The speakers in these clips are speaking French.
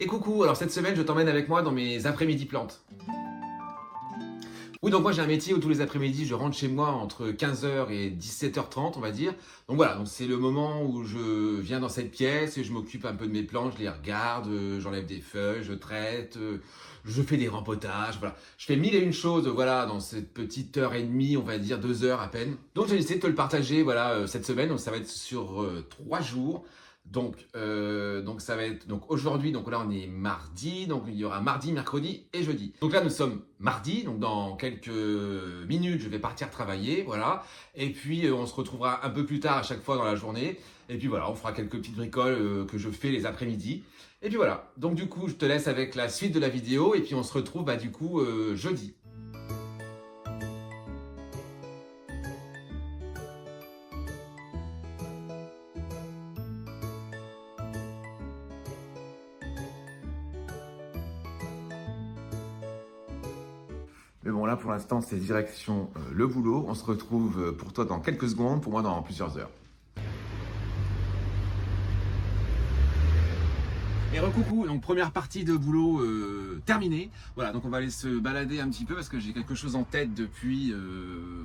Et coucou, alors cette semaine je t'emmène avec moi dans mes après-midi plantes. Oui, donc moi j'ai un métier où tous les après-midi je rentre chez moi entre 15h et 17h30 on va dire. Donc voilà, donc c'est le moment où je viens dans cette pièce et je m'occupe un peu de mes plantes, je les regarde, j'enlève des feuilles, je traite, je fais des rempotages, voilà. Je fais mille et une choses, voilà, dans cette petite heure et demie, on va dire 2 heures à peine. Donc j'ai décidé de te le partager, voilà, cette semaine, donc ça va être sur 3 jours. Donc ça va être donc aujourd'hui, donc là on est mardi, donc il y aura mardi, mercredi et jeudi. Donc là nous sommes mardi, donc dans quelques minutes je vais partir travailler, voilà. Et puis on se retrouvera un peu plus tard à chaque fois dans la journée. Et puis voilà, on fera quelques petites bricoles que je fais les après-midi. Et puis voilà. Donc du coup je te laisse avec la suite de la vidéo et puis on se retrouve bah du coup jeudi. Mais bon, là, pour l'instant, c'est direction le boulot. On se retrouve pour toi dans quelques secondes, pour moi dans plusieurs heures. Et recoucou, donc première partie de boulot terminée. Voilà, donc on va aller se balader un petit peu parce que j'ai quelque chose en tête depuis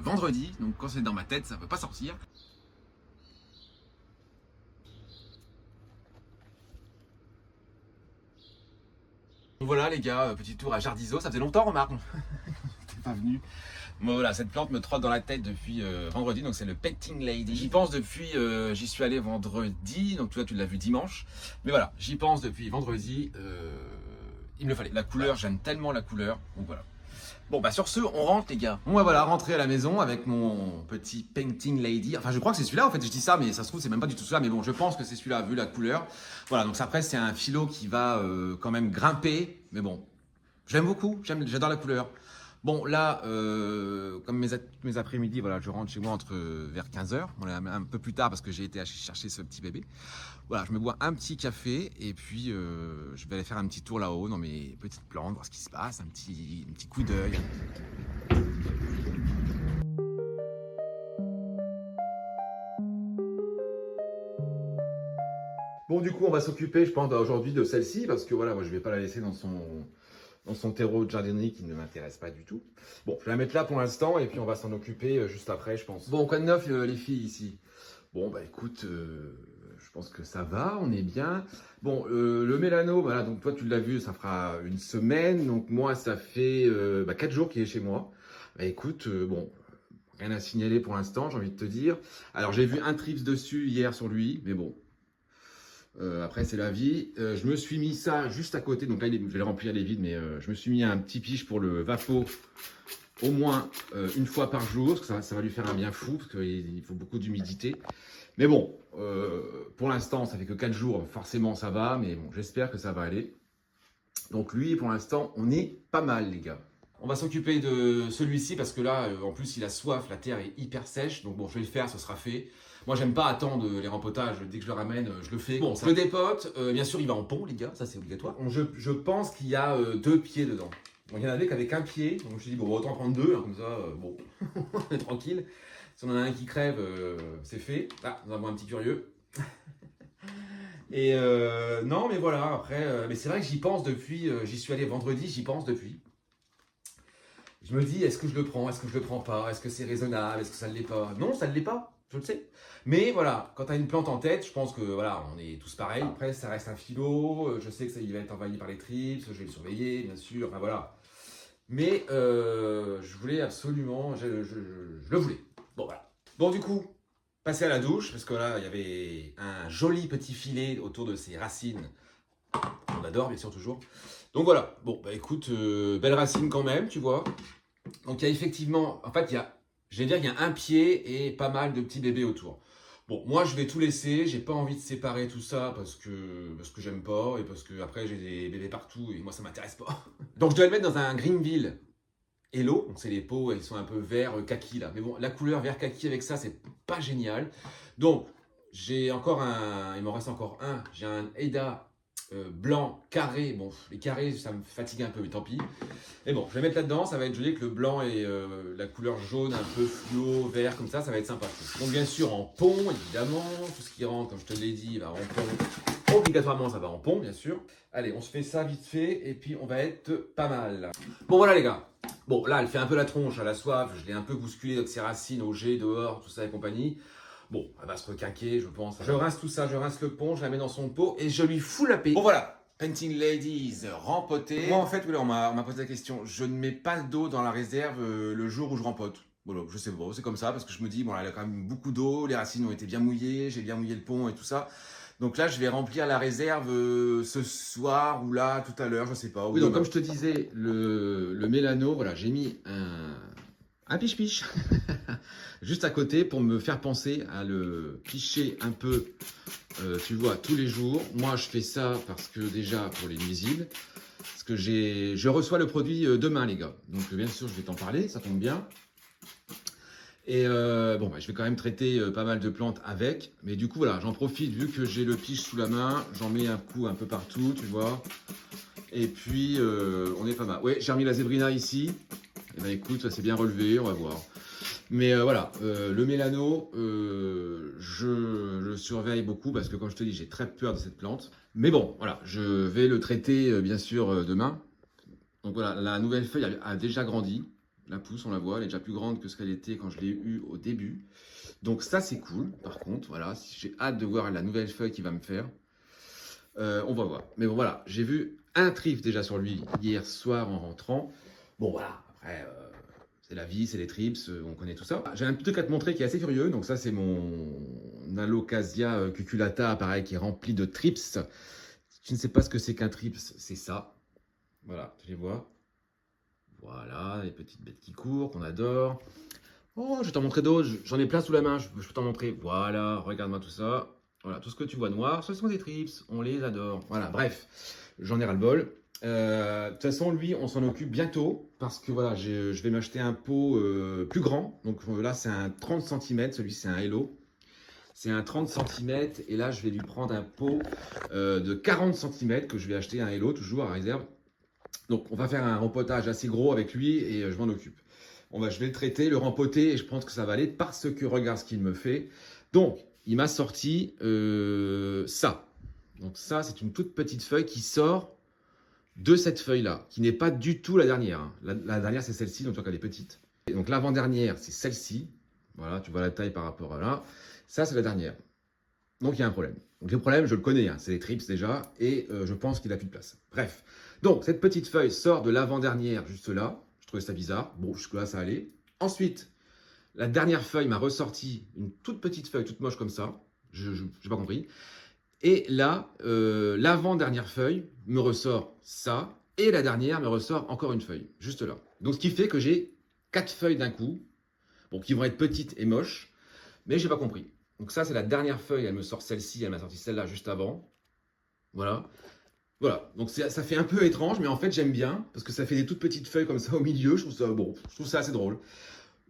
vendredi. Donc quand c'est dans ma tête, ça ne peut pas sortir. Donc voilà les gars, petit tour à Jardiso. Ça faisait longtemps, remarque. T'es pas venu. Bon, voilà, cette plante me trotte dans la tête depuis vendredi, donc c'est le Petting Lady. J'y pense depuis, j'y suis allé vendredi, donc tu vois, tu l'as vu dimanche. Mais voilà, j'y pense depuis vendredi, il me le fallait. La couleur, j'aime tellement la couleur, donc voilà. Bon, bah sur ce, on rentre les gars. Bon, bah voilà, rentré à la maison avec mon petit Painting Lady. Enfin, je crois que c'est celui-là, en fait, je dis ça, mais ça se trouve, c'est même pas du tout celui-là. Mais bon, je pense que c'est celui-là, vu la couleur. Voilà, donc après, c'est un philo qui va quand même grimper, mais bon, j'aime beaucoup, j'adore la couleur. Bon, là, comme mes après-midi, voilà, je rentre chez moi vers 15h, voilà, un peu plus tard parce que j'ai été chercher ce petit bébé. Voilà, je me bois un petit café et puis je vais aller faire un petit tour là-haut dans mes petites plantes, voir ce qui se passe, un petit coup d'œil. Bon, du coup, on va s'occuper, je pense, aujourd'hui de celle-ci parce que voilà, moi, je vais pas la laisser dans son terreau de jardinerie qui ne m'intéresse pas du tout. Bon, je vais la mettre là pour l'instant et puis on va s'en occuper juste après, je pense. Bon, quoi de neuf, les filles, ici? Bon, bah écoute, je pense que ça va, on est bien. Bon, le mélano, voilà, donc toi, tu l'as vu, ça fera une semaine. Donc moi, ça fait 4 jours qu'il est chez moi. Bah écoute, bon, rien à signaler pour l'instant, j'ai envie de te dire. Alors, j'ai vu un trips dessus hier sur lui, mais bon, après, c'est la vie. Je me suis mis ça juste à côté. Donc là, je vais le remplir les vides, mais je me suis mis un petit piche pour le vapo au moins une fois par jour. Parce que ça va lui faire un bien fou, parce qu'il faut beaucoup d'humidité. Mais bon, pour l'instant, ça fait que 4 jours. Forcément, ça va. Mais bon, j'espère que ça va aller. Donc lui, pour l'instant, on est pas mal, les gars. On va s'occuper de celui-ci parce que là, en plus, il a soif, la terre est hyper sèche. Donc bon, je vais le faire, ce sera fait. Moi, j'aime pas attendre les rempotages. Dès que je le ramène, je le fais. Bon, je le dépote. Bien sûr, il va en pont, les gars. Ça, c'est obligatoire. Je pense qu'il y a 2 pieds dedans. Donc, il y en avait qu'avec un pied. Donc, je me suis dit, bon, autant prendre 2. Hein, comme ça, bon, on est tranquille. Si on en a un qui crève, c'est fait. Ah, nous avons un petit curieux. Et non, mais voilà, après, mais c'est vrai que j'y pense depuis, j'y suis allé vendredi, j'y pense depuis. Je me dis, est-ce que je le prends, est-ce que je le prends pas, est-ce que c'est raisonnable, est-ce que ça ne l'est pas? Non, ça ne l'est pas, je le sais. Mais voilà, quand tu as une plante en tête, je pense que voilà, on est tous pareils. Après, ça reste un philo, je sais que ça il va être envahi par les trips, je vais le surveiller, bien sûr, enfin voilà. Mais je voulais absolument, je le voulais. Bon, voilà. Bon, du coup, passer à la douche, parce que là, il y avait un joli petit filet autour de ses racines. On adore, bien sûr, toujours. Donc voilà, bon, bah écoute, belle racine quand même, tu vois. Donc il y a effectivement, en fait, je vais dire, il y a un pied et pas mal de petits bébés autour. Bon, moi, je vais tout laisser, j'ai pas envie de séparer tout ça parce que j'aime pas et parce que après j'ai des bébés partout et moi, ça m'intéresse pas. Donc je dois le mettre dans un Greenville Hello, donc c'est les pots, ils sont un peu vert kaki là. Mais bon, la couleur vert kaki avec ça, c'est pas génial. Donc, j'ai encore il m'en reste encore un. J'ai un Eda blanc carré. Bon, les carrés, ça me fatigue un peu, mais tant pis. Et bon, je vais mettre là-dedans, ça va être joli avec le blanc et la couleur jaune, un peu fluo, vert, comme ça va être sympa. Donc bien sûr en pont, évidemment, tout ce qui rentre, comme je te l'ai dit, va en pont. obligatoirement ça va en pont bien sûr. Allez, on se fait ça vite fait et puis on va être pas mal. Bon voilà les gars. Bon là elle fait un peu la tronche, elle a soif, je l'ai un peu bousculé avec ses racines au jet, dehors, tout ça et compagnie. Bon, elle va se requinquer je pense. Je rince tout ça, je rince le pont, je la mets dans son pot et je lui fous la paix. Bon voilà. Painting Ladies rempoté. Moi en fait, oui, on m'a posé la question. Je ne mets pas d'eau dans la réserve le jour où je rempote. Voilà, je sais pas, c'est comme ça parce que je me dis, bon, là, elle a quand même beaucoup d'eau, les racines ont été bien mouillées, j'ai bien mouillé le pont et tout ça. Donc là, je vais remplir la réserve ce soir ou là, tout à l'heure, je sais pas. Oui, donc comme je te disais, le mélano, voilà, j'ai mis un piche-piche juste à côté pour me faire penser à le picher un peu, tu vois, tous les jours. Moi, je fais ça parce que déjà pour les nuisibles, parce que je reçois le produit demain, les gars. Donc bien sûr, je vais t'en parler, ça tombe bien. Et bon, bah, je vais quand même traiter pas mal de plantes avec. Mais du coup, voilà, j'en profite, vu que j'ai le piche sous la main, j'en mets un coup un peu partout, tu vois. Et puis, on est pas mal. Ouais, j'ai remis la zébrina ici. Et ben écoute, ça s'est bien relevé, on va voir. Mais voilà, le mélano, je le surveille beaucoup parce que comme je te dis, j'ai très peur de cette plante. Mais bon, voilà, je vais le traiter bien sûr demain. Donc voilà, la nouvelle feuille a déjà grandi. La pousse, on la voit, elle est déjà plus grande que ce qu'elle était quand je l'ai eue au début. Donc ça, c'est cool. Par contre, voilà, j'ai hâte de voir la nouvelle feuille qu'il va me faire. On va voir. Mais bon, voilà, j'ai vu un trif déjà sur lui hier soir en rentrant. Bon, voilà, après, c'est la vie, c'est les trips, on connaît tout ça. J'ai un petit truc à te montrer qui est assez curieux. Donc ça, c'est mon Alocasia cuculata, pareil, qui est rempli de trips. Si tu ne sais pas ce que c'est qu'un trips, c'est ça. Voilà, tu les vois. Voilà, les petites bêtes qui courent, qu'on adore. Oh, je vais t'en montrer d'autres. J'en ai plein sous la main, je peux t'en montrer. Voilà, regarde-moi tout ça. Voilà, tout ce que tu vois noir, ce sont des trips. On les adore. Voilà, bref, j'en ai ras-le-bol. De toute façon, lui, on s'en occupe bientôt. Parce que voilà, je vais m'acheter un pot plus grand. Donc là, c'est un 30 cm. Celui, c'est un Hello. C'est un 30 cm. Et là, je vais lui prendre un pot de 40 cm que je vais acheter un Hello, toujours à réserve. Donc, on va faire un rempotage assez gros avec lui et je m'en occupe. Je vais le traiter, le rempoter et je pense que ça va aller parce que regarde ce qu'il me fait. Donc, il m'a sorti ça. Donc ça, c'est une toute petite feuille qui sort de cette feuille-là, qui n'est pas du tout la dernière. Hein. La dernière, c'est celle-ci, donc tu vois qu'elle est petite. Et donc l'avant-dernière, c'est celle-ci. Voilà, tu vois la taille par rapport à là. Ça, c'est la dernière. Donc il y a un problème. Donc le problème, je le connais, hein, c'est les trips déjà, et je pense qu'il n'a plus de place. Bref, donc cette petite feuille sort de l'avant-dernière juste là. Je trouvais ça bizarre. Bon, jusque-là, ça allait. Ensuite, la dernière feuille m'a ressorti une toute petite feuille, toute moche comme ça. Je n'ai pas compris. Et là, l'avant-dernière feuille me ressort ça, et la dernière me ressort encore une feuille, juste là. Donc ce qui fait que j'ai 4 feuilles d'un coup, bon, qui vont être petites et moches, mais j'ai pas compris. Donc ça, c'est la dernière feuille, elle me sort celle-ci, elle m'a sorti celle-là juste avant. Voilà. Voilà, donc ça fait un peu étrange, mais en fait j'aime bien, parce que ça fait des toutes petites feuilles comme ça au milieu, je trouve ça assez drôle.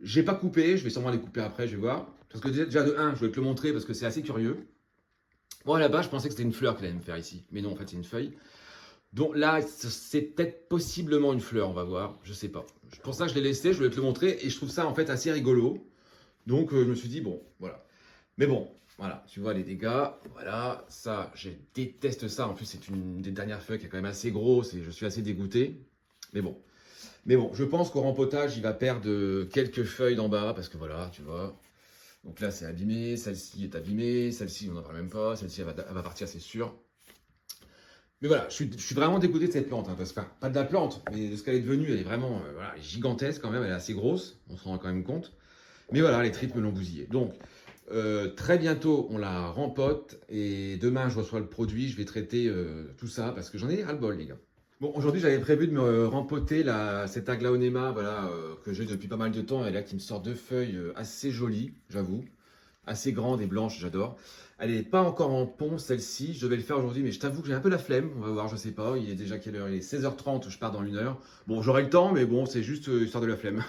J'ai pas coupé, je vais sûrement les couper après, je vais voir. Parce que déjà de 1, je vais te le montrer parce que c'est assez curieux. Bon, là-bas, je pensais que c'était une fleur qu'elle allait me faire ici, mais non, en fait c'est une feuille. Donc là, c'est peut-être possiblement une fleur, on va voir, je sais pas. Pour ça, je l'ai laissé, je voulais te le montrer, et je trouve ça en fait assez rigolo. Donc je me suis dit, bon, voilà. Mais bon, voilà, tu vois les dégâts, voilà, ça, je déteste ça. En plus, c'est une des dernières feuilles qui est quand même assez grosse et je suis assez dégoûté. Mais bon, je pense qu'au rempotage, il va perdre quelques feuilles d'en bas parce que voilà, tu vois. Donc là, c'est abîmé, celle-ci est abîmée, celle-ci, on n'en parle même pas, celle-ci, elle va partir, c'est sûr. Mais voilà, je suis vraiment dégoûté de cette plante, hein, parce que, pas de la plante, mais de ce qu'elle est devenue, elle est vraiment voilà, elle est gigantesque quand même, elle est assez grosse, on se rend quand même compte. Mais voilà, les tripes me l'ont bousillé. Donc, très bientôt, on la rempote et demain, je reçois le produit. Je vais traiter tout ça parce que j'en ai ras-le-bol, les gars. Bon, aujourd'hui, j'avais prévu de me rempoter cette aglaonema voilà, que j'ai depuis pas mal de temps et là qui me sort deux feuilles assez jolies, j'avoue. Assez grandes et blanches, j'adore. Elle n'est pas encore en pont, celle-ci. Je devais le faire aujourd'hui, mais je t'avoue que j'ai un peu la flemme. On va voir, je sais pas. Il est déjà quelle heure? Il est 16h30, je pars dans 1 heure. Bon, j'aurai le temps, mais bon, c'est juste histoire de la flemme.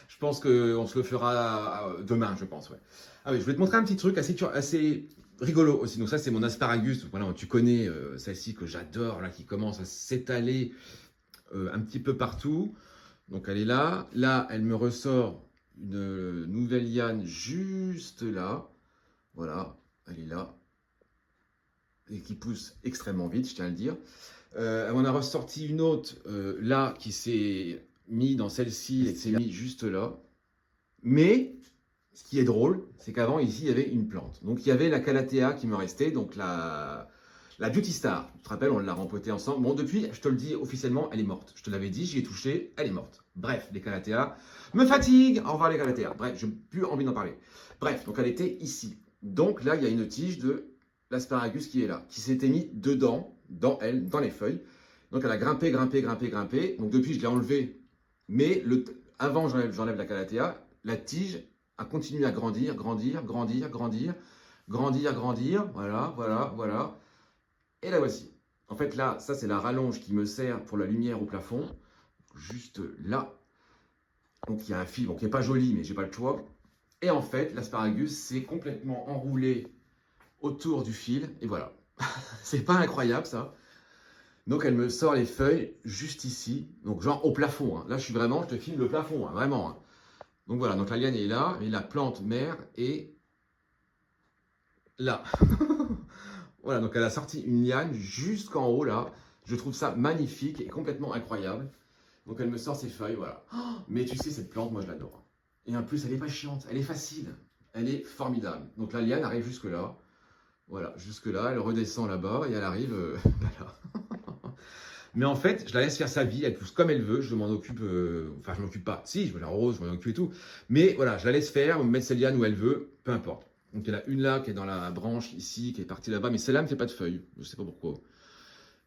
Je pense qu'on se le fera demain, je pense. Ouais. Ah oui, je voulais te montrer un petit truc assez rigolo aussi. Donc ça, c'est mon asparagus. Voilà, tu connais celle-ci que j'adore, là, qui commence à s'étaler un petit peu partout. Donc elle est là. Là, elle me ressort une nouvelle liane juste là. Voilà, elle est là. et qui pousse extrêmement vite, je tiens à le dire. On a ressorti une autre là qui s'est mis dans celle-ci et qui s'est mis juste là. Mais ce qui est drôle, c'est qu'avant ici il y avait une plante. Donc il y avait la Calathea qui me restait, donc la Beauty Star. Tu te rappelles, on l'a rempotée ensemble. Bon, depuis, je te le dis officiellement, elle est morte. Je te l'avais dit, j'y ai touché, elle est morte. Bref, les Calathea me fatiguent. Au revoir les Calathea. Bref, je n'ai plus envie d'en parler. Bref, donc elle était ici. Donc là, il y a une tige de l'asparagus qui est là, qui s'était mis dedans, dans elle, dans les feuilles. Donc elle a grimpé, grimpé, grimpé, grimpé. Donc depuis, je l'ai enlevé. Mais avant, j'enlève la Calathea, la tige a continué à grandir, grandir, grandir, grandir, grandir, grandir. Voilà, voilà, voilà. Et la voici. En fait, là, ça, c'est la rallonge qui me sert pour la lumière au plafond. Juste là. Donc, il y a un fil, bon, qui n'est pas joli, mais j'ai pas le choix. Et en fait, l'asparagus s'est complètement enroulé autour du fil. Et voilà. C'est pas incroyable, ça. Donc, elle me sort les feuilles juste ici. Donc, genre au plafond. Hein. Là, je te filme le plafond, hein, vraiment. Hein. Donc, voilà. Donc, la liane est là. Et la plante mère est là. Voilà, donc elle a sorti une liane jusqu'en haut là. Je trouve ça magnifique et complètement incroyable. Donc elle me sort ses feuilles, voilà. Mais tu sais, cette plante, moi je l'adore. Et en plus, elle n'est pas chiante, elle est facile. Elle est formidable. Donc la liane arrive jusque là. Voilà, jusque là, elle redescend là-bas et elle arrive là. Mais en fait, je la laisse faire sa vie, elle pousse comme elle veut, je m'en occupe, enfin je m'occupe pas, si, je l'arrose, je m'en occupe et tout. Mais voilà, je la laisse faire, mettre ses lianes où elle veut, peu importe. Donc il y en a une là qui est dans la branche ici, qui est partie là-bas, mais celle-là ne fait pas de feuilles. Je ne sais pas pourquoi.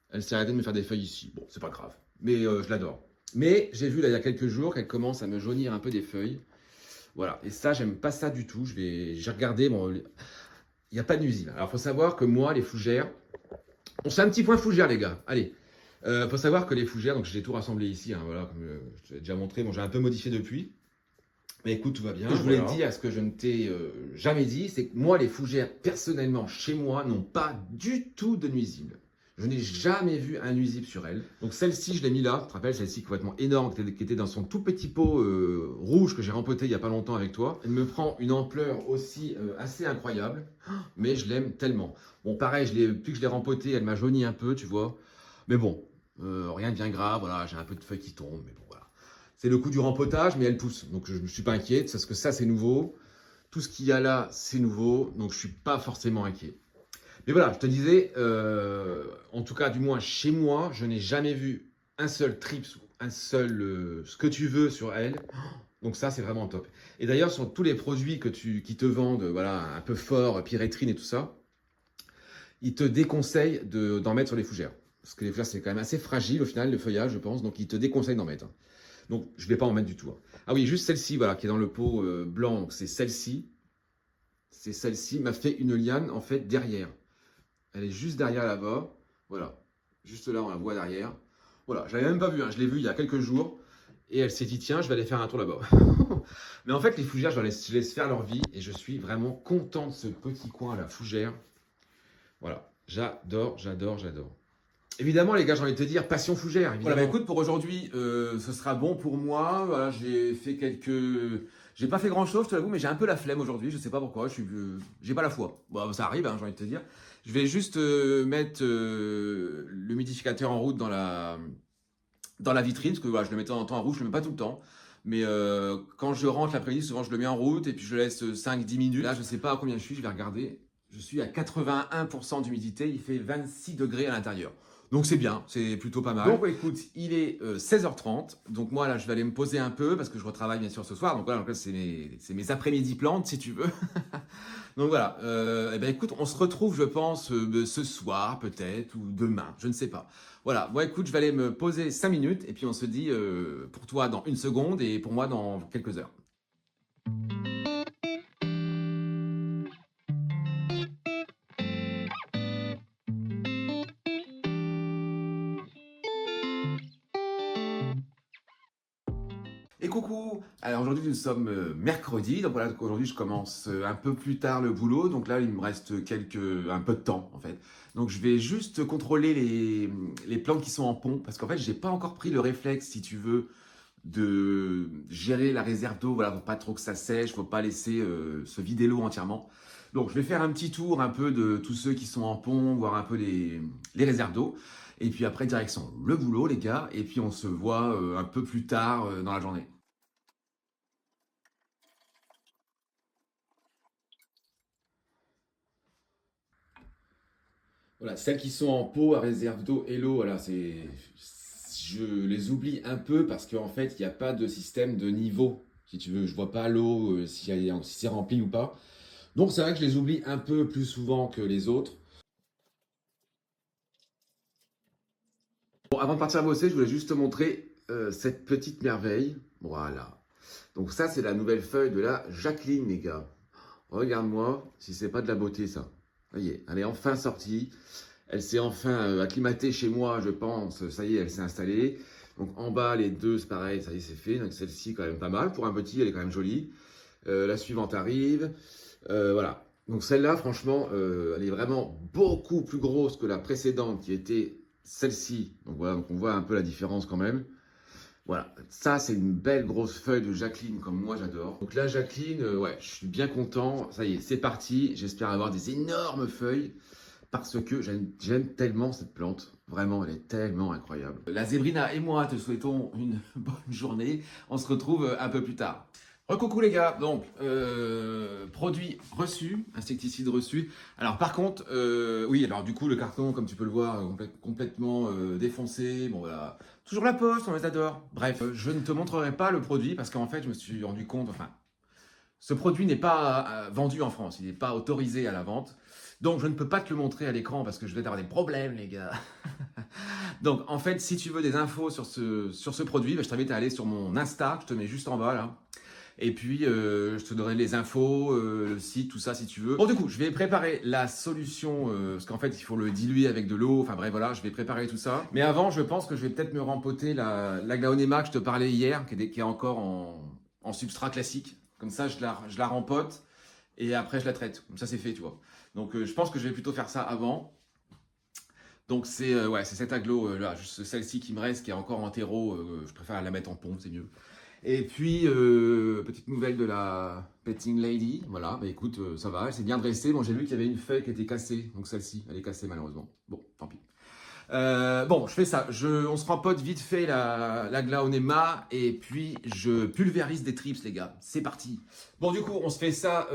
Elle s'est arrêtée de me faire des feuilles ici. Bon, c'est pas grave. Mais je l'adore. Mais j'ai vu là il y a quelques jours qu'elle commence à me jaunir un peu des feuilles. Voilà. Et ça, j'aime pas ça du tout. J'ai regardé. Bon, il n'y a pas de nuisible. Alors il faut savoir que moi, les fougères. On fait un petit point fougères, les gars. Allez. Faut savoir que les fougères, donc j'ai tout rassemblé ici. Hein, voilà, comme je t'ai déjà montré. Bon, j'ai un peu modifié depuis. Mais écoute, tout va bien. Ce que je voulais te dire, ce que je ne t'ai jamais dit, c'est que moi, les fougères, personnellement, chez moi, n'ont pas du tout de nuisibles. Je n'ai jamais vu un nuisible sur elles. Donc celle-ci, je l'ai mis là. Tu te rappelles, celle-ci complètement énorme, qui était dans son tout petit pot rouge que j'ai rempoté il n'y a pas longtemps avec toi. Elle me prend une ampleur aussi assez incroyable, mais je l'aime tellement. Bon, pareil, depuis que je l'ai rempotée, elle m'a jauni un peu, tu vois. Mais bon, rien de bien grave. Voilà, j'ai un peu de feuilles qui tombent, mais bon, voilà. C'est le coup du rempotage, mais elle pousse. Donc je ne suis pas inquiet, parce que ça, c'est nouveau. Tout ce qu'il y a là, c'est nouveau. Donc je ne suis pas forcément inquiet. Mais voilà, je te disais, en tout cas, du moins chez moi, je n'ai jamais vu un seul trips ou un seul ce que tu veux sur elle. Donc ça, c'est vraiment top. Et d'ailleurs, sur tous les produits qui te vendent, voilà, un peu fort, pyrétrine et tout ça, ils te déconseillent d'en mettre sur les fougères. Parce que les fougères, c'est quand même assez fragile au final, le feuillage, je pense. Donc ils te déconseillent d'en mettre. Donc, je ne vais pas en mettre du tout. Hein. Ah oui, juste celle-ci, voilà, qui est dans le pot blanc. Donc, c'est celle-ci. C'est celle-ci. M'a fait une liane, en fait, derrière. Elle est juste derrière là-bas. Voilà. Juste là, on la voit derrière. Voilà, je ne l'avais même pas vue. Hein. Je l'ai vue il y a quelques jours. Et elle s'est dit, tiens, je vais aller faire un tour là-bas. Mais en fait, les fougères, je laisse faire leur vie. Et je suis vraiment content de ce petit coin, la fougère. Voilà. J'adore, j'adore, j'adore. Évidemment, les gars, j'ai envie de te dire, passion fougère. Évidemment. Voilà, bah écoute, pour aujourd'hui, ce sera bon pour moi. Voilà, j'ai pas fait grand-chose, je te l'avoue, mais j'ai un peu la flemme aujourd'hui. Je sais pas pourquoi. J'ai pas la foi. Bon, ça arrive, hein, j'ai envie de te dire. Je vais juste mettre l'humidificateur en route dans la vitrine, parce que voilà, je le mets de temps en temps en route, je le mets pas tout le temps. Mais quand je rentre l'après-midi, souvent je le mets en route et puis je le laisse 5-10 minutes. Là, je sais pas à combien je suis, je vais regarder. Je suis à 81% d'humidité, il fait 26 degrés à l'intérieur. Donc c'est bien, c'est plutôt pas mal. Donc écoute, il est 16h30. Donc moi là, je vais aller me poser un peu parce que je retravaille bien sûr ce soir. Donc voilà, c'est mes après-midi plantes si tu veux. Donc voilà, eh ben écoute, on se retrouve je pense ce soir peut-être ou demain, je ne sais pas. Voilà, bon écoute, je vais aller me poser 5 minutes et puis on se dit pour toi dans 1 seconde et pour moi dans quelques heures. Et coucou! Alors aujourd'hui nous sommes mercredi, donc voilà, aujourd'hui je commence un peu plus tard le boulot, donc là il me reste un peu de temps en fait. Donc je vais juste contrôler les plantes qui sont en pont, parce qu'en fait j'ai pas encore pris le réflexe, si tu veux, de gérer la réserve d'eau, voilà, faut pas trop que ça sèche, faut pas laisser se vider l'eau entièrement. Donc je vais faire un petit tour un peu de tous ceux qui sont en pont, voir un peu les réserves d'eau. Et puis après, direction le boulot, les gars. Et puis on se voit un peu plus tard dans la journée. Voilà, celles qui sont en pot à réserve d'eau et l'eau, voilà, je les oublie un peu parce qu'en fait, il n'y a pas de système de niveau. Si tu veux, je vois pas l'eau, si c'est rempli ou pas. Donc c'est vrai que je les oublie un peu plus souvent que les autres. Bon, avant de partir bosser, je voulais juste te montrer cette petite merveille. Voilà. Donc ça, c'est la nouvelle feuille de la Jacqueline, les gars. Regarde-moi, si c'est pas de la beauté, ça. Ça y est, elle est enfin sortie. Elle s'est enfin acclimatée chez moi, je pense. Ça y est, elle s'est installée. Donc en bas, les deux, c'est pareil, ça y est, c'est fait. Donc celle-ci, quand même pas mal. Pour un petit, elle est quand même jolie. La suivante arrive. Voilà. Donc celle-là, franchement, elle est vraiment beaucoup plus grosse que la précédente qui était celle-ci. Donc voilà, donc on voit un peu la différence quand même. Voilà, ça c'est une belle grosse feuille de Jacqueline comme moi j'adore. Donc là Jacqueline, ouais, je suis bien content. Ça y est, c'est parti. J'espère avoir des énormes feuilles parce que j'aime tellement cette plante. Vraiment, elle est tellement incroyable. La Zébrina et moi te souhaitons une bonne journée. On se retrouve un peu plus tard. Recoucou les gars, donc produit reçu, insecticide reçu. Alors par contre, oui, alors du coup le carton, comme tu peux le voir, complètement défoncé. Bon voilà, toujours la poste, on les adore. Bref, je ne te montrerai pas le produit parce qu'en fait je me suis rendu compte, enfin, ce produit n'est pas vendu en France, il n'est pas autorisé à la vente. Donc je ne peux pas te le montrer à l'écran parce que je vais avoir des problèmes les gars. Donc en fait, si tu veux des infos sur ce produit, bah, je t'invite à aller sur mon Insta, je te mets juste en bas là. Et puis, je te donnerai les infos, le site, tout ça si tu veux. Bon, du coup, je vais préparer la solution, parce qu'en fait, il faut le diluer avec de l'eau. Enfin bref, voilà, je vais préparer tout ça. Mais avant, je pense que je vais peut-être me rempoter la Glaonema que je te parlais hier, qui est encore en substrat classique. Comme ça, je la rempote et après, je la traite. Comme ça, c'est fait, tu vois. Donc, je pense que je vais plutôt faire ça avant. Donc, ouais, c'est cette aglo, là, juste celle-ci qui me reste, qui est encore en terreau. Je préfère la mettre en pompe, c'est mieux. Et puis, petite nouvelle de la Petting Lady. Voilà, bah écoute, ça va, elle s'est bien dressée. Bon, j'ai vu qu'il y avait une feuille qui était cassée. Donc celle-ci, elle est cassée malheureusement. Bon, tant pis. Bon, je fais ça. On se rempote vite fait la Glaonema et puis je pulvérise des trips, les gars. C'est parti. Bon, du coup, on se fait ça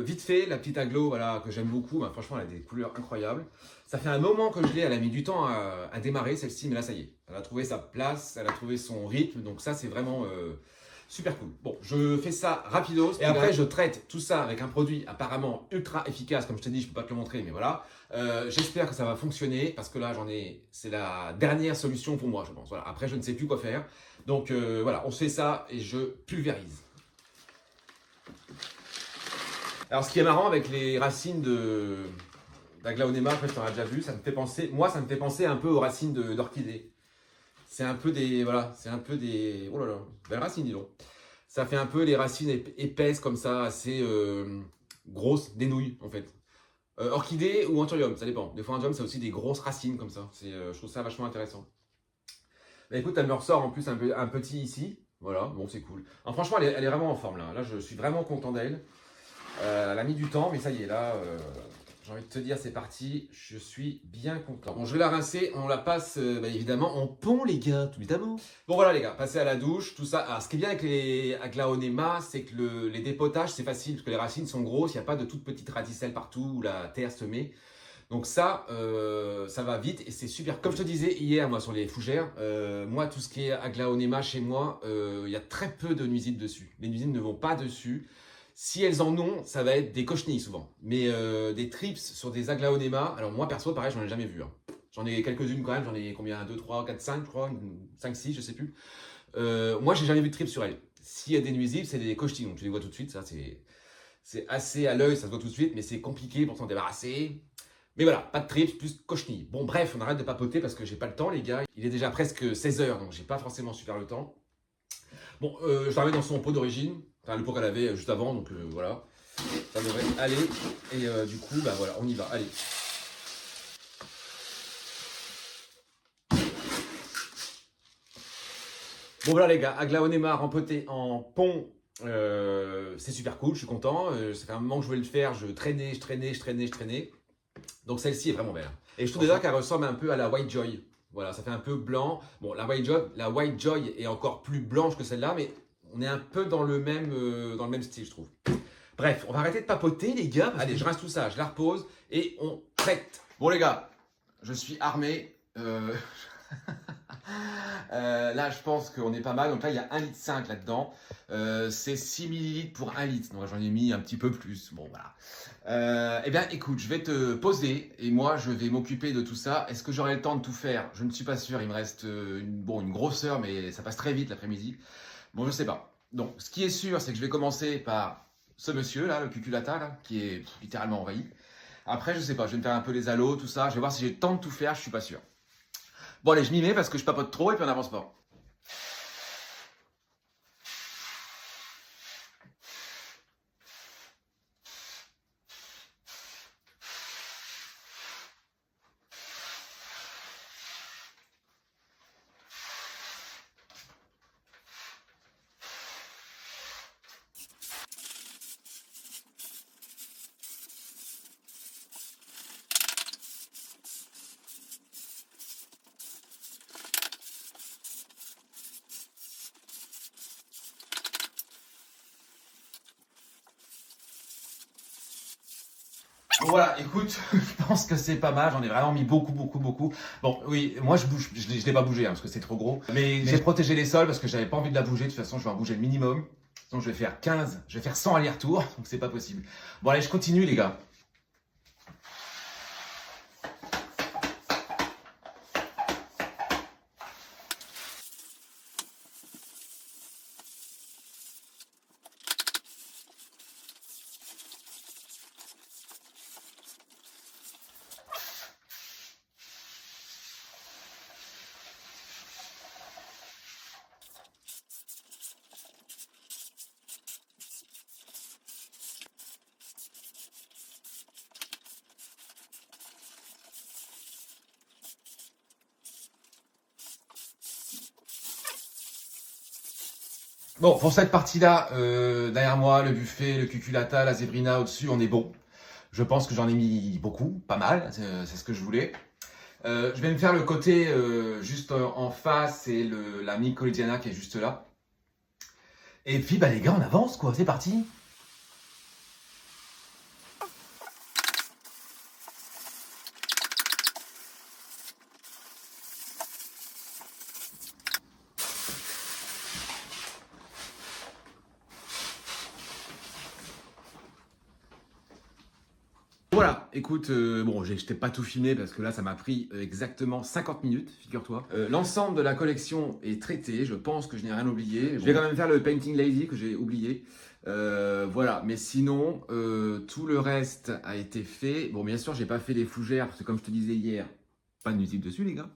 vite fait. La petite aglo, voilà, que j'aime beaucoup. Bah, franchement, elle a des couleurs incroyables. Ça fait un moment que je l'ai. Elle a mis du temps à démarrer celle-ci, mais là, ça y est. Elle a trouvé sa place, elle a trouvé son rythme. Donc ça, c'est vraiment super cool. Bon, je fais ça rapidos et après je traite tout ça avec un produit apparemment ultra efficace. Comme je t'ai dit, je peux pas te le montrer, mais voilà. J'espère que ça va fonctionner parce que là, c'est la dernière solution pour moi, je pense. Voilà. Après, je ne sais plus quoi faire. Donc voilà, on se fait ça et je pulvérise. Alors, ce qui est marrant avec les racines de d'Aglaonema, après, je t'en ai déjà vu, ça me fait penser, moi, ça me fait penser un peu aux racines d'orchidées. C'est un peu des, voilà, c'est un peu des, oh là là, belle racine, dis donc. Ça fait un peu les racines épaisses comme ça, assez grosses, des nouilles en fait. Orchidée ou anthurium, ça dépend. Des fois, anthurium, c'est aussi des grosses racines comme ça. Je trouve ça vachement intéressant. Bah, écoute, elle me ressort en plus un petit ici. Voilà, bon, c'est cool. Alors, franchement, elle est vraiment en forme là. Là, je suis vraiment content d'elle. Elle a mis du temps, mais ça y est, là, j'ai envie de te dire, c'est parti. Je suis bien content. Bon, je vais la rincer. On la passe, bah, évidemment, en pont, les gars, tout évidemment. Bon, voilà, les gars, passer à la douche, tout ça. Alors, ce qui est bien avec les Aglaonema, c'est que les dépotages, c'est facile, parce que les racines sont grosses. Il n'y a pas de toutes petites radicelles partout où la terre se met. Donc ça va vite et c'est super. Comme je te disais hier, moi, sur les fougères, moi, tout ce qui est Aglaonema chez moi, il y a très peu de nuisibles dessus. Les nuisibles ne vont pas dessus. Si elles en ont, ça va être des cochenilles souvent. Mais des trips sur des Aglaonema, alors moi, perso, pareil, j'en ai jamais vu. Hein. J'en ai quelques-unes quand même, j'en ai combien? 2, 3, 4, 5, je crois, 5, 6, je sais plus. Moi, j'ai jamais vu de trips sur elles. S'il y a des nuisibles, c'est des cochenilles, donc tu les vois tout de suite, ça c'est assez à l'œil, ça se voit tout de suite, mais c'est compliqué pour s'en débarrasser. Mais voilà, pas de trips, plus de cochenilles. Bon, bref, on arrête de papoter parce que j'ai pas le temps, les gars. Il est déjà presque 16 h, donc j'ai pas forcément super le temps. Bon, je la remets dans son pot d'origine, enfin le pot qu'elle avait juste avant, donc voilà. Ça devrait aller. Et du coup, bah voilà, on y va. Allez. Bon voilà les gars, Aglaonema rempoté en pont C'est super cool, je suis content. Ça fait un moment que je voulais le faire, je traînais. Donc celle-ci est vraiment belle. Et je trouve déjà qu'elle ressemble un peu à la White Joy. Voilà, ça fait un peu blanc. Bon, la White Joy est encore plus blanche que celle-là, mais on est un peu dans le même style, je trouve. Bref, on va arrêter de papoter, les gars. Allez, je rince tout ça, je la repose et on traite. Bon, les gars, je suis armé. Là, je pense qu'on est pas mal. Donc là, il y a 1,5 litre là-dedans. C'est 6 millilitres pour 1 litre. Donc j'en ai mis un petit peu plus. Bon, voilà. Eh bien, écoute, je vais te poser et moi, je vais m'occuper de tout ça. Est-ce que j'aurai le temps de tout faire? Je ne suis pas sûr. Il me reste une grosse heure, mais ça passe très vite l'après-midi. Bon, je sais pas. Donc, ce qui est sûr, c'est que je vais commencer par ce monsieur là, le cuculata là, qui est littéralement envahi. Après, je sais pas. Je vais me faire un peu les halos, tout ça. Je vais voir si j'ai le temps de tout faire. Je suis pas sûr. Bon, allez, je m'y mets parce que je papote trop et puis on avance pas. Voilà, écoute, je pense que c'est pas mal. J'en ai vraiment mis beaucoup. Bon, oui, moi je bouge, je l'ai pas bougé hein, parce que c'est trop gros. Mais j'ai protégé les sols parce que j'avais pas envie de la bouger. De toute façon, je vais en bouger le minimum. Donc je vais faire 15, je vais faire 100 allers-retours. Donc c'est pas possible. Bon, allez, je continue, les gars. Bon, pour cette partie-là, derrière moi, le buffet, le cuculata, la zébrina au-dessus, on est bon. Je pense que j'en ai mis beaucoup, pas mal, c'est ce que je voulais. Je vais me faire le côté juste en face et la Mycolidiana qui est juste là. Et puis, bah les gars, on avance quoi, c'est parti. Voilà, écoute, bon, je t'ai pas tout filmé parce que là, ça m'a pris exactement 50 minutes, figure-toi. L'ensemble de la collection est traité, je pense que je n'ai rien oublié. Je vais quand même faire le Painting Lazy que j'ai oublié. Voilà, mais sinon, tout le reste a été fait. Bon, bien sûr, j'ai pas fait les fougères parce que comme je te disais hier, pas de nuisible dessus, les gars.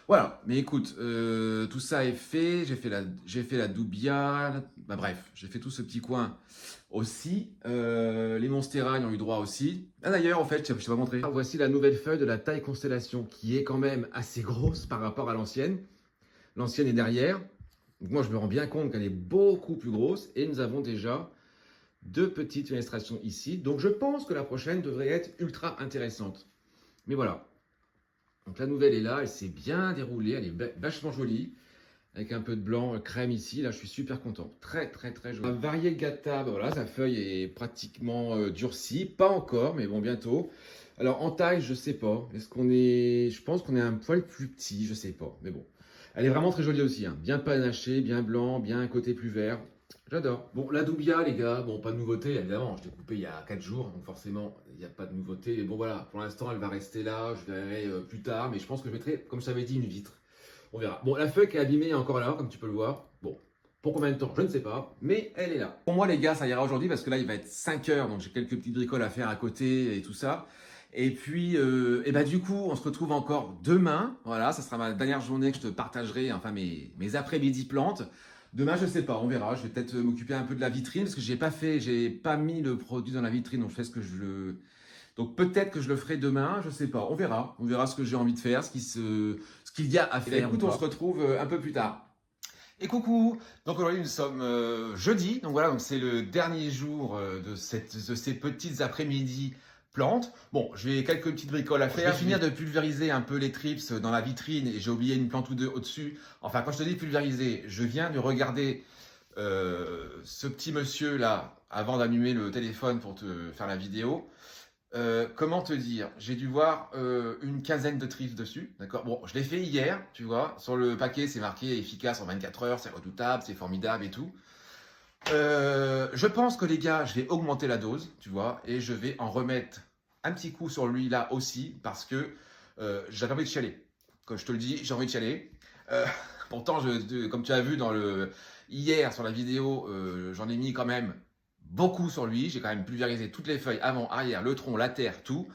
Voilà, mais écoute, tout ça est fait, j'ai fait la Doubia, bah bref, j'ai fait tout ce petit coin aussi. Les Monstera, ils ont eu droit aussi. Ah d'ailleurs, en fait, je t'ai pas montré. Voici la nouvelle feuille de la taille Constellation, qui est quand même assez grosse par rapport à l'ancienne. L'ancienne est derrière. Donc moi, je me rends bien compte qu'elle est beaucoup plus grosse. Et nous avons déjà 2 petites illustrations ici. Donc je pense que la prochaine devrait être ultra intéressante. Mais voilà. Donc la nouvelle est là, elle s'est bien déroulée, elle est vachement jolie. Avec un peu de blanc crème ici, là je suis super content. Très joli. Un variegata, bah voilà, sa feuille est pratiquement durcie. Pas encore, mais bon, bientôt. Alors en taille, je sais pas. Est-ce qu'on est. Je pense qu'on est un poil plus petit, je sais pas. Mais bon. Elle est vraiment très jolie aussi. Hein. Bien panaché, bien blanc, bien un côté plus vert. J'adore. Bon, la Doubia, les gars, bon, pas de nouveauté, évidemment. Je l'ai coupée il y a 4 jours, donc forcément, il n'y a pas de nouveauté. Mais bon, voilà, pour l'instant, elle va rester là. Je verrai plus tard, mais je pense que je mettrai, comme je t'avais dit, une vitre. On verra. Bon, la feuille qui est abîmée est encore là, comme tu peux le voir. Bon, pour combien de temps, je ne sais pas, mais elle est là. Pour moi, les gars, ça ira aujourd'hui parce que là, il va être 5 heures, donc j'ai quelques petites bricoles à faire à côté et tout ça. Et puis, et bah, du coup, on se retrouve encore demain. Voilà, ça sera ma dernière journée que je te partagerai, enfin, mes après-midi plantes. Demain, je sais pas, on verra. Je vais peut-être m'occuper un peu de la vitrine parce que j'ai pas mis le produit dans la vitrine, donc je fais ce que je le. Donc peut-être que je le ferai demain, je sais pas. On verra. On verra ce que j'ai envie de faire, ce qu'il y a à faire. Écoute, on se retrouve un peu plus tard. Et coucou! Donc aujourd'hui nous sommes jeudi, donc voilà, donc c'est le dernier jour de ces petites après-midi plantes. Bon, j'ai quelques petites bricoles à faire. Je vais finir de pulvériser un peu les trips dans la vitrine et j'ai oublié une plante ou deux au-dessus. Enfin, quand je te dis pulvériser, je viens de regarder ce petit monsieur là avant d'allumer le téléphone pour te faire la vidéo. Comment te dire? J'ai dû voir une quinzaine de trips dessus, d'accord? Bon, je l'ai fait hier, tu vois. Sur le paquet, c'est marqué efficace en 24 heures, c'est redoutable, c'est formidable et tout. Je pense que les gars, je vais augmenter la dose, tu vois, et je vais en remettre un petit coup sur lui là aussi, parce que j'avais envie de chialer. Comme je te le dis, j'ai envie de chialer. Euh, Pourtant, comme tu as vu hier sur la vidéo, j'en ai mis quand même beaucoup sur lui. J'ai quand même pulvérisé toutes les feuilles, avant, arrière, le tronc, la terre, tout.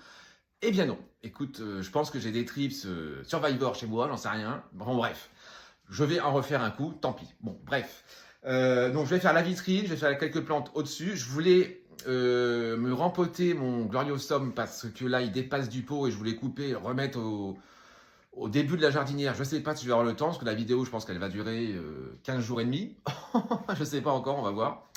Eh bien non. Écoute, je pense que j'ai des trips Survivor chez moi, j'en sais rien. Bon, bref. Je vais en refaire un coup, tant pis. Bon, bref. Donc, je vais faire la vitrine, je vais faire quelques plantes au-dessus. Je voulais me rempoter mon Gloriosum parce que là, il dépasse du pot et je voulais couper, remettre au début de la jardinière. Je ne sais pas si je vais avoir le temps parce que la vidéo, je pense qu'elle va durer 15 jours et demi. Je ne sais pas encore, on va voir.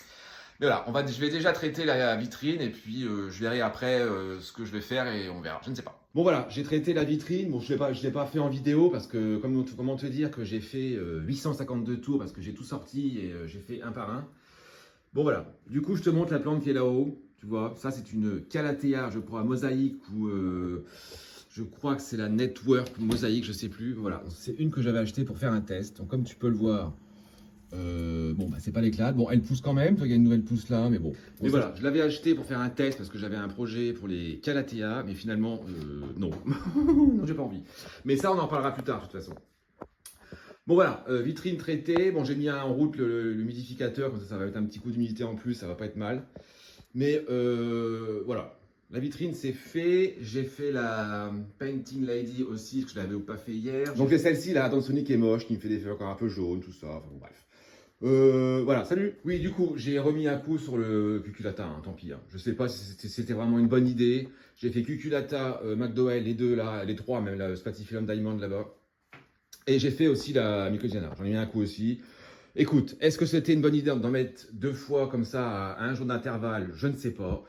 Mais voilà, je vais déjà traiter la vitrine et puis je verrai après ce que je vais faire et on verra. Je ne sais pas. Bon voilà, j'ai traité la vitrine. Bon, je ne l'ai pas fait en vidéo parce que comment te dire que j'ai fait 852 tours parce que j'ai tout sorti et j'ai fait un par un. Bon voilà, du coup je te montre la plante qui est là-haut. Tu vois, ça c'est une Calathea, je crois, mosaïque ou je crois que c'est la Network mosaïque, je sais plus. Voilà, c'est une que j'avais achetée pour faire un test. Donc comme tu peux le voir. Bon, bah, c'est pas l'éclate. Bon, elle pousse quand même. Il y a une nouvelle pousse là, mais bon. Mais voilà, je l'avais acheté pour faire un test parce que j'avais un projet pour les Calathea, mais finalement, non. Non, j'ai pas envie. Mais ça, on en parlera plus tard, de toute façon. Bon, voilà, vitrine traitée. Bon, j'ai mis en route l'humidificateur, comme ça va être un petit coup d'humidité en plus, ça va pas être mal. Mais voilà. La vitrine, c'est fait. J'ai fait la Painting Lady aussi, que je l'avais pas fait hier. Donc, celle-ci, la Dansonic est moche, qui me fait des feuilles encore un peu jaunes, tout ça. Enfin, bon, bref. Voilà, salut. Oui, du coup, j'ai remis un coup sur le Cuculata, hein, tant pis. Hein. Je sais pas si c'était vraiment une bonne idée. J'ai fait Cuculata, McDowell, les deux là, les trois, même la Spathiphyllum Diamond là-bas. Et j'ai fait aussi la Mycosiana. J'en ai mis un coup aussi. Écoute, est-ce que c'était une bonne idée d'en mettre deux fois comme ça à un jour d'intervalle? Je ne sais pas.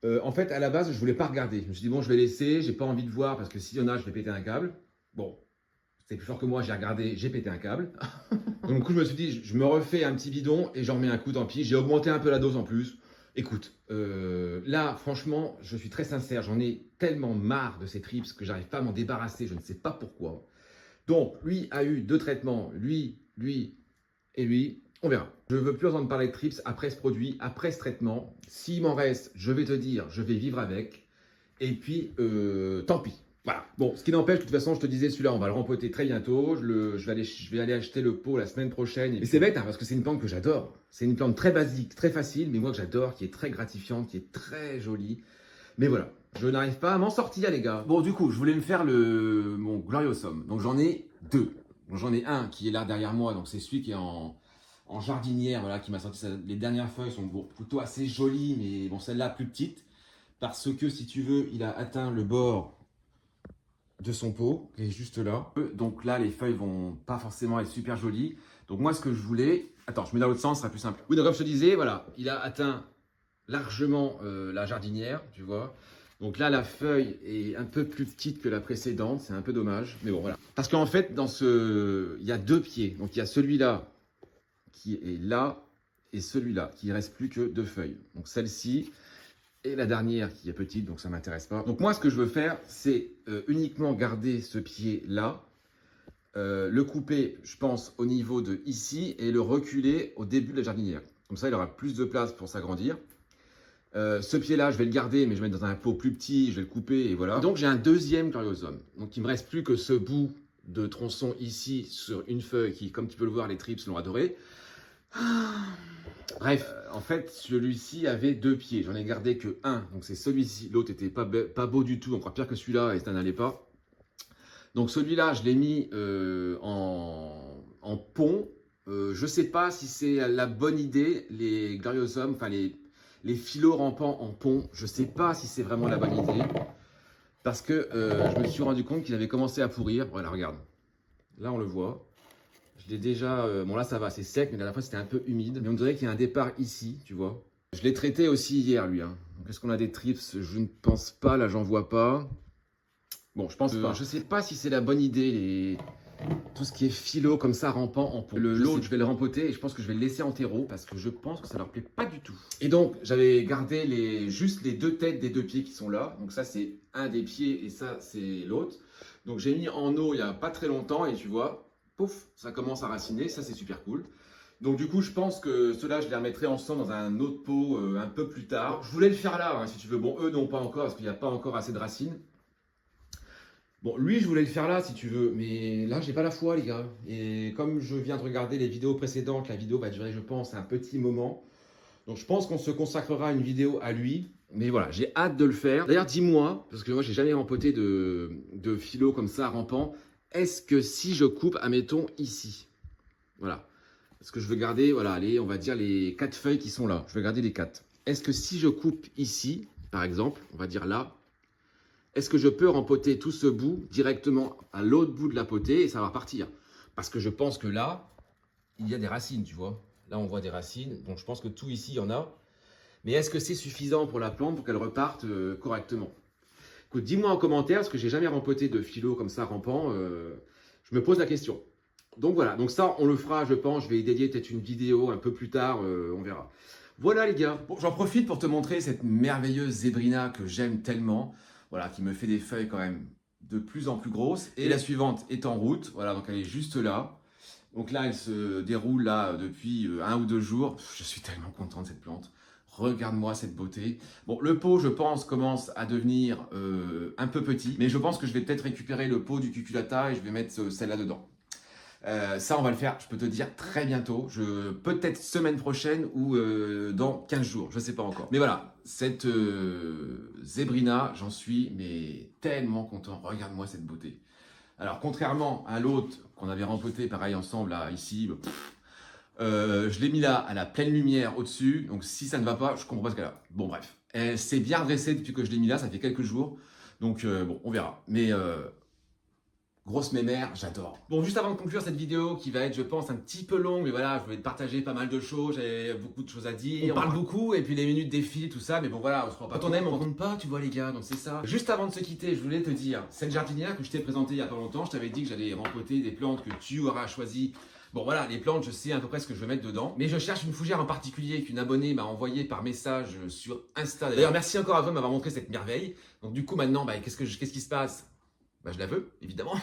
En fait, à la base, je voulais pas regarder. Je me suis dit, bon, je vais laisser, j'ai pas envie de voir parce que s'il y en a, je vais péter un câble. Bon, c'est plus fort que moi, j'ai regardé, j'ai pété un câble. Donc, du coup, je me suis dit, je me refais un petit bidon et j'en remets un coup, tant pis. J'ai augmenté un peu la dose en plus. Écoute, là, franchement, je suis très sincère, j'en ai tellement marre de ces trips que j'arrive pas à m'en débarrasser, je ne sais pas pourquoi. Donc, lui a eu deux traitements, lui et lui. On verra. Je ne veux plus entendre parler de trips après ce produit, après ce traitement. S'il m'en reste, je vais te dire, je vais vivre avec. Et puis, tant pis. Voilà. Bon, ce qui n'empêche, de toute façon, je te disais, celui-là, on va le rempoter très bientôt. Je vais aller acheter le pot la semaine prochaine. Et c'est bête, hein, parce que c'est une plante que j'adore. C'est une plante très basique, très facile, mais moi que j'adore, qui est très gratifiante, qui est très jolie. Mais voilà, je n'arrive pas à m'en sortir, les gars. Bon, du coup, je voulais me faire mon Gloriosum. Donc, j'en ai deux. Donc, j'en ai un qui est là derrière moi. Donc, c'est celui qui est en jardinière, voilà, qui m'a sorti les dernières feuilles sont bon, plutôt assez jolies, mais bon, celle-là plus petite. Parce que, si tu veux, il a atteint le bord de son pot, qui est juste là. Donc là, les feuilles vont pas forcément être super jolies. Donc moi, ce que je voulais... Attends, je mets dans l'autre sens, ce sera plus simple. Oui, donc comme je te disais, voilà, il a atteint largement la jardinière, tu vois. Donc là, la feuille est un peu plus petite que la précédente, c'est un peu dommage. Mais bon, voilà. Parce qu'en fait, il y a deux pieds. Donc il y a celui-là qui est là et celui-là, qui ne reste plus que deux feuilles. Donc celle-ci... et la dernière qui est petite, donc ça ne m'intéresse pas. Donc moi, ce que je veux faire, c'est uniquement garder ce pied-là, le couper, je pense, au niveau de ici, et le reculer au début de la jardinière. Comme ça, il aura plus de place pour s'agrandir. Ce pied-là, je vais le garder, mais je vais le mettre dans un pot plus petit, je vais le couper, et voilà. Et donc, j'ai un deuxième Gloriosum. Donc, il ne me reste plus que ce bout de tronçon ici, sur une feuille qui, comme tu peux le voir, les trips l'ont adoré. Bref, en fait, celui-ci avait deux pieds. J'en ai gardé que un. Donc, c'est celui-ci. L'autre était pas beau du tout, encore pire que celui-là, et ça n'allait pas. Donc, celui-là, je l'ai mis en pont. Je ne sais pas si c'est la bonne idée, les Gloriosum, enfin les phyllo rampants en pont. Je ne sais pas si c'est vraiment la bonne idée. Parce que je me suis rendu compte qu'il avait commencé à pourrir. Voilà, regarde. Là, on le voit. Je l'ai déjà... bon là ça va, c'est sec, mais la dernière fois c'était un peu humide. Mais on dirait qu'il y a un départ ici, tu vois. Je l'ai traité aussi hier lui. Hein. Donc est-ce qu'on a des trips? Je ne pense pas, là j'en vois pas. Bon, je pense pas. Je sais pas si c'est la bonne idée, tout ce qui est philo comme ça, rampant en pot. L'autre, je vais le rempoter et je pense que je vais le laisser en terreau parce que je pense que ça leur plaît pas du tout. Et donc, j'avais gardé juste les deux têtes des deux pieds qui sont là. Donc ça, c'est un des pieds et ça, c'est l'autre. Donc j'ai mis en eau il y a pas très longtemps et tu vois, pouf, ça commence à raciner. Ça, c'est super cool. Donc du coup, je pense que ceux-là, je les remettrai ensemble dans un autre pot un peu plus tard. Je voulais le faire là, hein, si tu veux. Bon, eux n'ont pas encore parce qu'il n'y a pas encore assez de racines. Bon, lui, je voulais le faire là, si tu veux, mais là, j'ai pas la foi, les gars. Et comme je viens de regarder les vidéos précédentes, la vidéo va durer, je pense, un petit moment. Donc, je pense qu'on se consacrera à une vidéo à lui. Mais voilà, j'ai hâte de le faire. D'ailleurs, dis-moi, parce que moi, j'ai jamais rempoté de philo comme ça, rampant. Est-ce que si je coupe, admettons, ici, voilà, parce que je veux garder, voilà, on va dire les 4 feuilles qui sont là. Je veux garder les 4. Est-ce que si je coupe ici, par exemple, on va dire là, est-ce que je peux rempoter tout ce bout directement à l'autre bout de la potée et ça va partir? Parce que je pense que là, il y a des racines, tu vois. Là, on voit des racines. Donc, je pense que tout ici, il y en a. Mais est-ce que c'est suffisant pour la plante pour qu'elle reparte correctement? Écoute, dis-moi en commentaire, parce que j'ai jamais rempoté de philo comme ça, rampant. Je me pose la question. Donc, voilà. Donc, ça, on le fera, je pense. Je vais y dédier peut-être une vidéo un peu plus tard. On verra. Voilà, les gars. Bon, j'en profite pour te montrer cette merveilleuse zébrina que j'aime tellement. Voilà, qui me fait des feuilles quand même de plus en plus grosses. Et la suivante est en route. Voilà, donc elle est juste là. Donc là, elle se déroule là depuis 1 ou 2 jours. Je suis tellement content de cette plante. Regarde-moi cette beauté. Bon, le pot, je pense, commence à devenir un peu petit. Mais je pense que je vais peut-être récupérer le pot du cucullata et je vais mettre celle-là dedans. Ça, on va le faire, je peux te dire, très bientôt. Peut-être semaine prochaine ou dans 15 jours, je ne sais pas encore. Mais voilà, cette zébrina, j'en suis mais tellement content. Regarde-moi cette beauté. Alors, contrairement à l'autre qu'on avait rempoté pareil ensemble, là, ici, je l'ai mis là à la pleine lumière au-dessus. Donc, si ça ne va pas, je comprends pas ce qu'elle a. Bon, bref. Elle s'est bien redressée depuis que je l'ai mis là, ça fait quelques jours. Donc, bon, on verra. Mais... grosse mémère, j'adore. Bon, juste avant de conclure cette vidéo qui va être, je pense, un petit peu longue, mais voilà, je voulais te partager pas mal de choses, j'avais beaucoup de choses à dire. On parle beaucoup et puis les minutes défilent, tout ça, mais bon voilà, on se rend pas. Quand on aime, on compte pas, tu vois les gars, donc c'est ça. Juste avant de se quitter, je voulais te dire, cette jardinière que je t'ai présentée il y a pas longtemps, je t'avais dit que j'allais rempoter des plantes que tu auras choisies. Bon voilà, les plantes, je sais à peu près ce que je vais mettre dedans, mais je cherche une fougère en particulier qu'une abonnée m'a envoyé par message sur Insta. D'ailleurs, merci encore à toi de m'avoir montré cette merveille. Donc du coup, maintenant, qu'est-ce qui se passe? Je la veux, évidemment.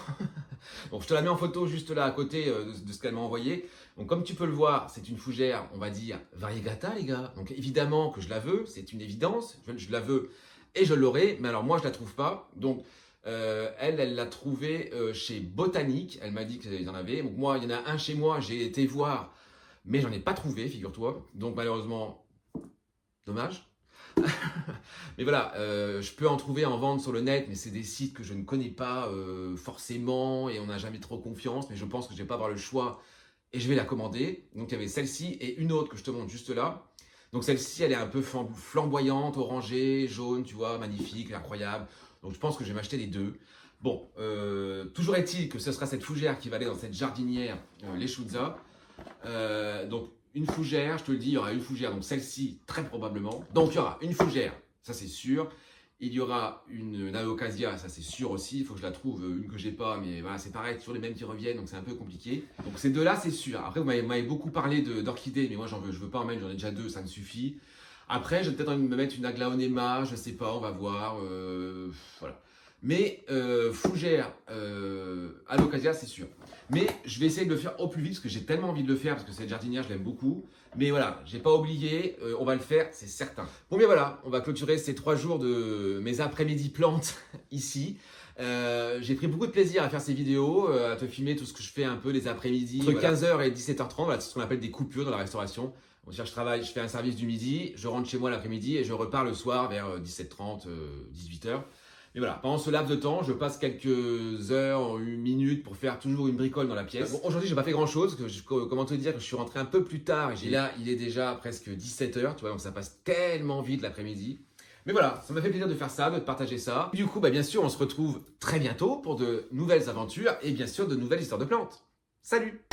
Donc, je te la mets en photo juste là à côté de ce qu'elle m'a envoyé. Donc, comme tu peux le voir, c'est une fougère, on va dire, variegata, les gars. Donc, évidemment que je la veux, c'est une évidence. Je la veux et je l'aurai. Mais alors, moi, je la trouve pas. Donc, elle l'a trouvée chez Botanique. Elle m'a dit qu'il y en avait. Donc, moi, il y en a un chez moi. J'ai été voir, mais j'en ai pas trouvé, figure-toi. Donc, malheureusement, dommage. Mais voilà, je peux en trouver en vente sur le net, mais c'est des sites que je ne connais pas forcément et on n'a jamais trop confiance, mais je pense que je vais pas avoir le choix et je vais la commander. Donc il y avait celle-ci et une autre que je te montre juste là. Donc celle-ci, elle est un peu flamboyante, orangée, jaune, tu vois, magnifique, incroyable. Donc je pense que je vais m'acheter les deux. Bon, toujours est-il que ce sera cette fougère qui va aller dans cette jardinière, les Schutza. Donc une fougère, je te le dis, il y aura une fougère, donc celle-ci très probablement. Donc il y aura une fougère, ça c'est sûr. Il y aura une Alocasia, ça c'est sûr aussi. Il faut que je la trouve, une que j'ai pas, mais voilà, c'est pareil, toujours les mêmes qui reviennent, donc c'est un peu compliqué. Donc ces deux-là, c'est sûr. Après, vous m'avez beaucoup parlé d'orchidées, mais moi je veux pas en mettre, j'en ai déjà 2, ça me suffit. Après, je vais peut-être me mettre une Aglaonema, je sais pas, on va voir. Voilà. Mais fougère, Alocasia, c'est sûr. Mais je vais essayer de le faire au plus vite parce que j'ai tellement envie de le faire parce que cette jardinière, je l'aime beaucoup. Mais voilà, j'ai pas oublié, on va le faire, c'est certain. Bon, bien voilà, on va clôturer ces 3 jours de mes après-midi plantes ici. J'ai pris beaucoup de plaisir à faire ces vidéos, à te filmer tout ce que je fais un peu les après-midi. Entre 15h et 17h30, voilà, c'est ce qu'on appelle des coupures dans la restauration. Bon, je travaille, je fais un service du midi, je rentre chez moi l'après-midi et je repars le soir vers 17h30, 18h. Mais voilà, pendant ce laps de temps, je passe quelques heures, une minute pour faire toujours une bricole dans la pièce. Bon, aujourd'hui, j'ai pas fait grand chose. Comment te dire que je suis rentré un peu plus tard. Et là, il est déjà presque 17h, tu vois, donc ça passe tellement vite l'après-midi. Mais voilà, ça m'a fait plaisir de faire ça, de te partager ça. Du coup, bien sûr, on se retrouve très bientôt pour de nouvelles aventures et bien sûr de nouvelles histoires de plantes. Salut!